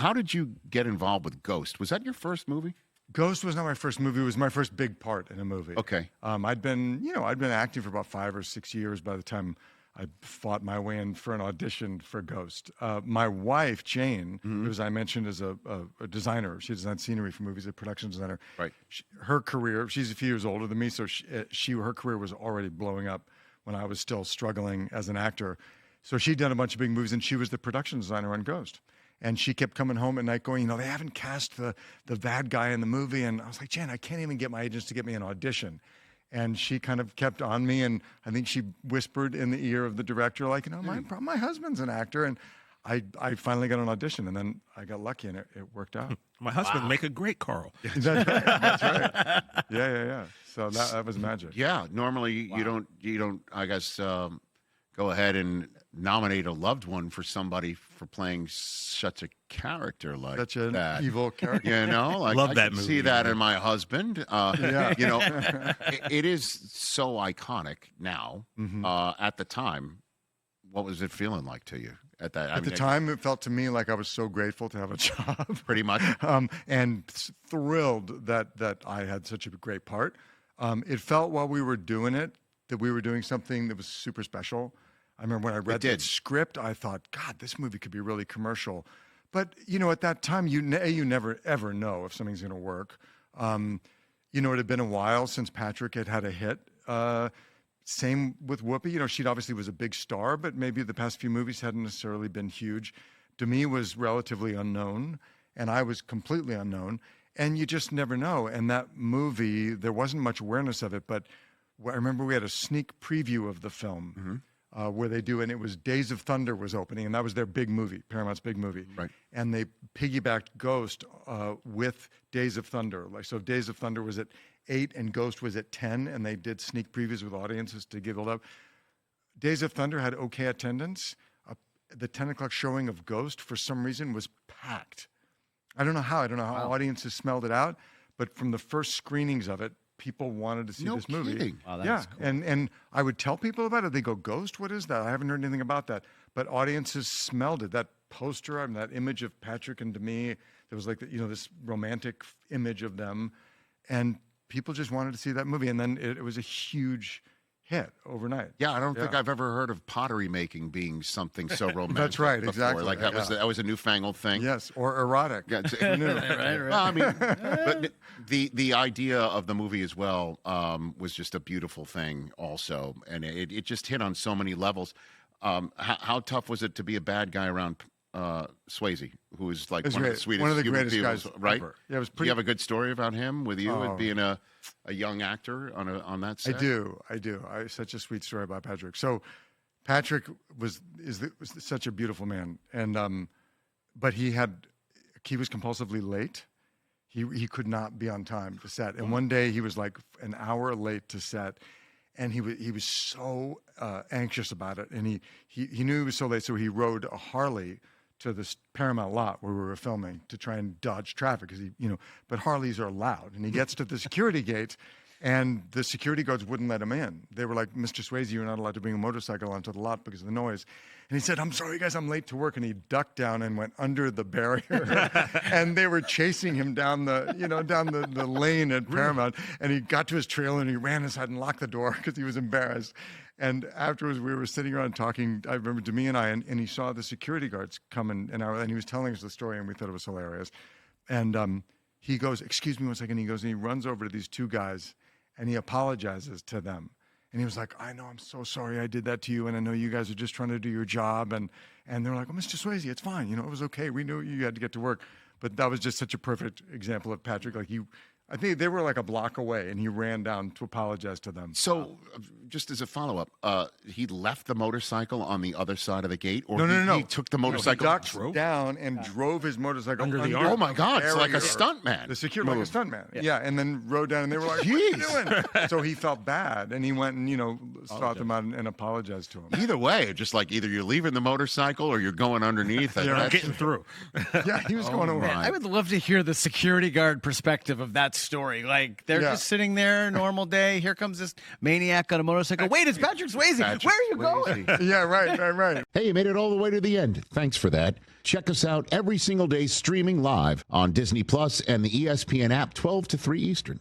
how did you get involved with Ghost? Was that your first movie? Ghost was not my first movie. It was my first big part in a movie. Okay. I'd been acting for about 5 or 6 years by the time I fought my way in for an audition for Ghost. My wife, Jane, who, as I mentioned, is a designer. She designed scenery for movies, a production designer. Right. Her career, she's a few years older than me, so her career was already blowing up when I was still struggling as an actor. So she'd done a bunch of big movies, and she was the production designer on Ghost. And she kept coming home at night going, they haven't cast the bad guy in the movie. And I was like, Jen, I can't even get my agents to get me an audition. And she kind of kept on me. And I think she whispered in the ear of the director, like, my husband's an actor. And I finally got an audition. And then I got lucky, and it worked out. My husband make a great Carl. That's right. That's right. Yeah. So that was magic. Yeah. Normally you don't, I guess, go ahead and nominate a loved one for somebody for playing such a character like such an that. Evil character. Like, love I that can movie. see that in my husband. It is so iconic now. At the time, what was it feeling like to you at that? At the time, it felt to me like I was so grateful to have a job. Pretty much. And thrilled that I had such a great part. It felt while we were doing it that we were doing something that was super special. I remember when I read that script, I thought, God, this movie could be really commercial. But, at that time, you never, ever know if something's going to work. It had been a while since Patrick had a hit. Same with Whoopi. She obviously was a big star, but maybe the past few movies hadn't necessarily been huge. Demi was relatively unknown, and I was completely unknown. And you just never know. And that movie, there wasn't much awareness of it, but I remember we had a sneak preview of the film. Where they do, and it was Days of Thunder was opening, and that was their big movie, Paramount's big movie. Right. And they piggybacked Ghost with Days of Thunder. So Days of Thunder was at 8 and Ghost was at 10, and they did sneak previews with audiences to give it up. Days of Thunder had okay attendance. The 10 o'clock showing of Ghost, for some reason, was packed. I don't know how. Wow. Audiences smelled it out, but from the first screenings of it, people wanted to see this movie. Kidding. Wow, that's cool. And I would tell people about it. They go, Ghost? What is that? I haven't heard anything about that. But audiences smelled it. That poster, that image of Patrick and Demi, there was like, this romantic image of them. And people just wanted to see that movie. And then it was a huge hit overnight. Yeah, I don't think I've ever heard of pottery making being something so romantic. That's right, before. exactly. Like that was a newfangled thing. Yes, or erotic. Yeah, Right. Well, I mean, but the idea of the movie as well was just a beautiful thing also, and it just hit on so many levels. How tough was it to be a bad guy around Swayze, who is like one of the sweetest, one of the human greatest beings, guys right? ever. Yeah, it was Do pretty. you have a good story about him with you and being a young actor on that set? I do. Such a sweet story about Patrick. So, Patrick was such a beautiful man, and but he was compulsively late. He could not be on time to set, and one day he was like an hour late to set, and he was so anxious about it, and he knew he was so late, so he rode a Harley to this Paramount lot where we were filming to try and dodge traffic because but Harleys are loud, and he gets to the security gate, and the security guards wouldn't let him in. They were like, Mr. Swayze, you're not allowed to bring a motorcycle onto the lot because of the noise. And he said, I'm sorry, guys, I'm late to work. And he ducked down and went under the barrier. And they were chasing him down the lane at Paramount. And he got to his trailer and he ran inside and locked the door because he was embarrassed. And afterwards, we were sitting around talking, I remember Demi and I, and he saw the security guards come and he was telling us the story, and we thought it was hilarious. And he goes, excuse me one second. He goes, and he runs over to these two guys, and he apologizes to them. And he was like, I know, I'm so sorry I did that to you, and I know you guys are just trying to do your job. And they're like, oh, Mr. Swayze, it's fine. It was okay. We knew you had to get to work. But that was just such a perfect example of Patrick. Like I think they were like a block away, and he ran down to apologize to them. So, just as a follow-up, he left the motorcycle on the other side of the gate, or No. he took the motorcycle He ducked down and drove his motorcycle Under the the arm. Oh my God! It's like a barrier. stuntman. The security, like a stuntman. Yeah, and then rode down, and they were like, "What are you doing?" So he felt bad, and he went and sought them out and apologized to him. Either way, just like either you're leaving the motorcycle or you're going underneath it. You're That's- getting through. Yeah, he was going over. my. I would love to hear the security guard perspective of that story. Like they're just sitting there, normal day. Here comes this maniac on a motorcycle. Wait, it's Patrick Swayze. Where are you going? Yeah, right. Hey, you made it all the way to the end. Thanks for that. Check us out every single day streaming live on Disney Plus and the ESPN app 12 to 3 Eastern.